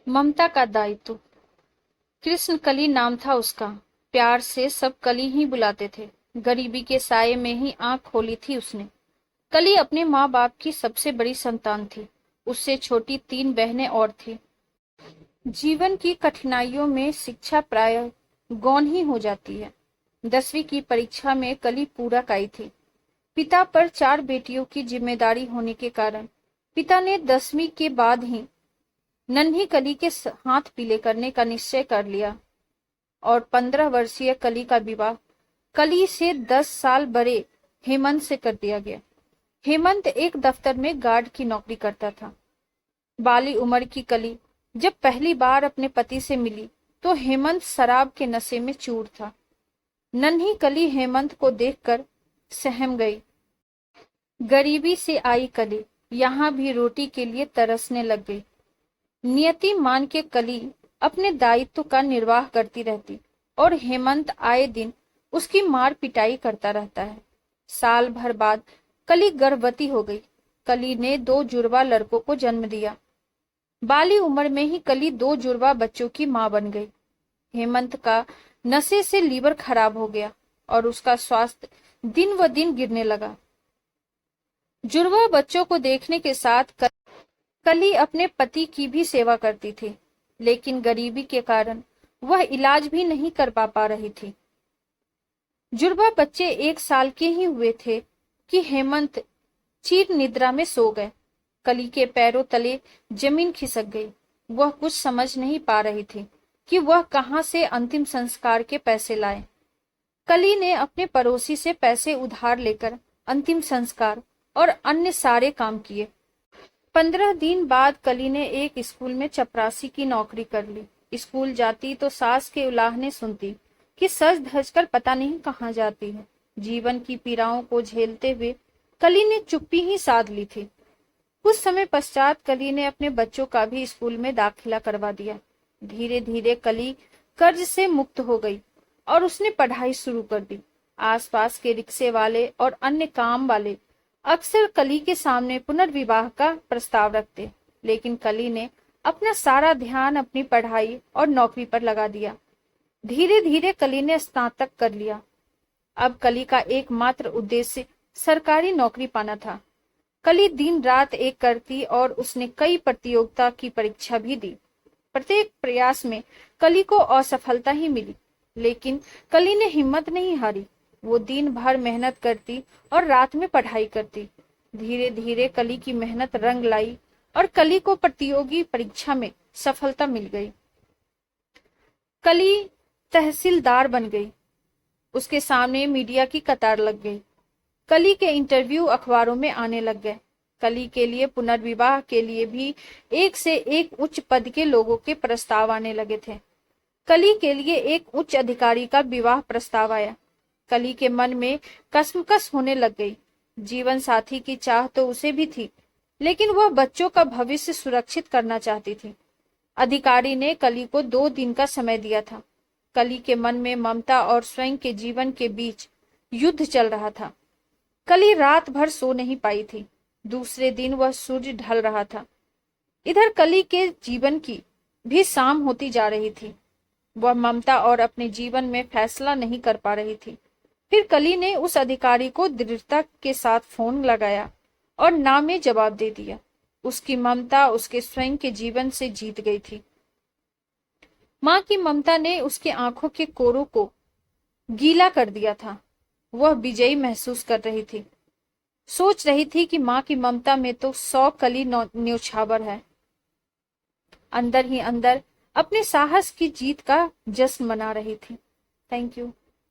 ममता का दायित्व। कृष्ण कली नाम था उसका। प्यार से सब कली ही बुलाते थे। गरीबी के साये में ही आंख खोली थी उसने। कली अपने माँ बाप की सबसे बड़ी संतान थी। उससे छोटी 3 बहनें और थी। जीवन की कठिनाइयों में शिक्षा प्रायः गौण ही हो जाती है। 10वीं की परीक्षा में कली पूरक आई थी। पिता पर 4 बेटियों की जिम्मेदारी होने के कारण पिता ने 10वीं के बाद ही नन्ही कली के हाथ पीले करने का निश्चय कर लिया और 15 वर्षीय कली का विवाह कली से 10 साल बड़े हेमंत से कर दिया गया। हेमंत एक दफ्तर में गार्ड की नौकरी करता था। बाली उम्र की कली जब पहली बार अपने पति से मिली तो हेमंत शराब के नशे में चूर था। नन्ही कली हेमंत को देखकर सहम गई। गरीबी से आई कली यहाँ भी रोटी के लिए तरसने लग गई। नियति मान के कली अपने दायित्व का निर्वाह करती रहती और हेमंत आए दिन उसकी मार पिटाई करता रहता है। साल भर बाद कली गर्भवती हो गई। कली ने 2 जुड़वा लड़कों को जन्म दिया। बाली उम्र में ही कली 2 जुड़वा बच्चों की मां बन गई। हेमंत का नशे से लीवर खराब हो गया और उसका स्वास्थ्य दिन व दिन गिरने लगा। जुड़वा बच्चों को देखने के साथ कली अपने पति की भी सेवा करती थी, लेकिन गरीबी के कारण वह इलाज भी नहीं कर पा रही थी। जुड़वा बच्चे 1 साल के ही हुए थे कि हेमंत चीर निद्रा में सो गए। कली के पैरों तले जमीन खिसक गई। वह कुछ समझ नहीं पा रही थी कि वह कहां से अंतिम संस्कार के पैसे लाए। कली ने अपने पड़ोसी से पैसे उधार लेकर अंतिम संस्कार और अन्य सारे काम किए। 15 दिन बाद कली ने एक स्कूल में चपरासी की नौकरी कर ली। स्कूल जाती तो सास के उलाहने सुनती कि सज धज कर पता नहीं कहाँ जाती है। जीवन की पीड़ाओं को झेलते हुए कली ने चुप्पी ही साध ली थी। कुछ समय पश्चात कली ने अपने बच्चों का भी स्कूल में दाखिला करवा दिया। धीरे धीरे कली कर्ज से मुक्त हो गई और उसने पढ़ाई शुरू कर दी। आसपास के रिक्शे वाले और अन्य काम वाले अक्सर कली के सामने पुनर्विवाह का प्रस्ताव रखते, लेकिन कली ने अपना सारा ध्यान अपनी पढ़ाई और नौकरी पर लगा दिया। धीरे धीरे कली ने स्नातक कर लिया। अब कली का एकमात्र उद्देश्य सरकारी नौकरी पाना था। कली दिन रात एक करती और उसने कई प्रतियोगिता की परीक्षा भी दी। प्रत्येक प्रयास में कली को असफलता ही मिली, लेकिन कली ने हिम्मत नहीं हारी। वो दिन भर मेहनत करती और रात में पढ़ाई करती। धीरे धीरे कली की मेहनत रंग लाई और कली को प्रतियोगी परीक्षा में सफलता मिल गई। कली तहसीलदार बन गई। उसके सामने मीडिया की कतार लग गई। कली के इंटरव्यू अखबारों में आने लग गए। कली के लिए पुनर्विवाह के लिए भी एक से एक उच्च पद के लोगों के प्रस्ताव आने लगे थे। कली के लिए एक उच्च अधिकारी का विवाह प्रस्ताव आया। कली के मन में कसमकस होने लग गई। जीवन साथी की चाह तो उसे भी थी, लेकिन वह बच्चों का भविष्य सुरक्षित करना चाहती थी। अधिकारी ने कली को 2 दिन का समय दिया था। कली के मन में ममता और स्वयं के जीवन के बीच युद्ध चल रहा था। कली रात भर सो नहीं पाई थी। दूसरे दिन वह सूर्य ढल रहा था। इधर कली के जीवन की भी शाम होती जा रही थी। वह ममता और अपने जीवन में फैसला नहीं कर पा रही थी। फिर कली ने उस अधिकारी को दृढ़ता के साथ फोन लगाया और ना में जवाब दे दिया। उसकी ममता उसके स्वयं के जीवन से जीत गई थी। माँ की ममता ने उसके आंखों के कोरों को गीला कर दिया था। वह विजयी महसूस कर रही थी। सोच रही थी कि माँ की ममता में तो 100 कली न्योछावर है। अंदर ही अंदर अपने साहस की जीत का जश्न मना रही थी। Thank you.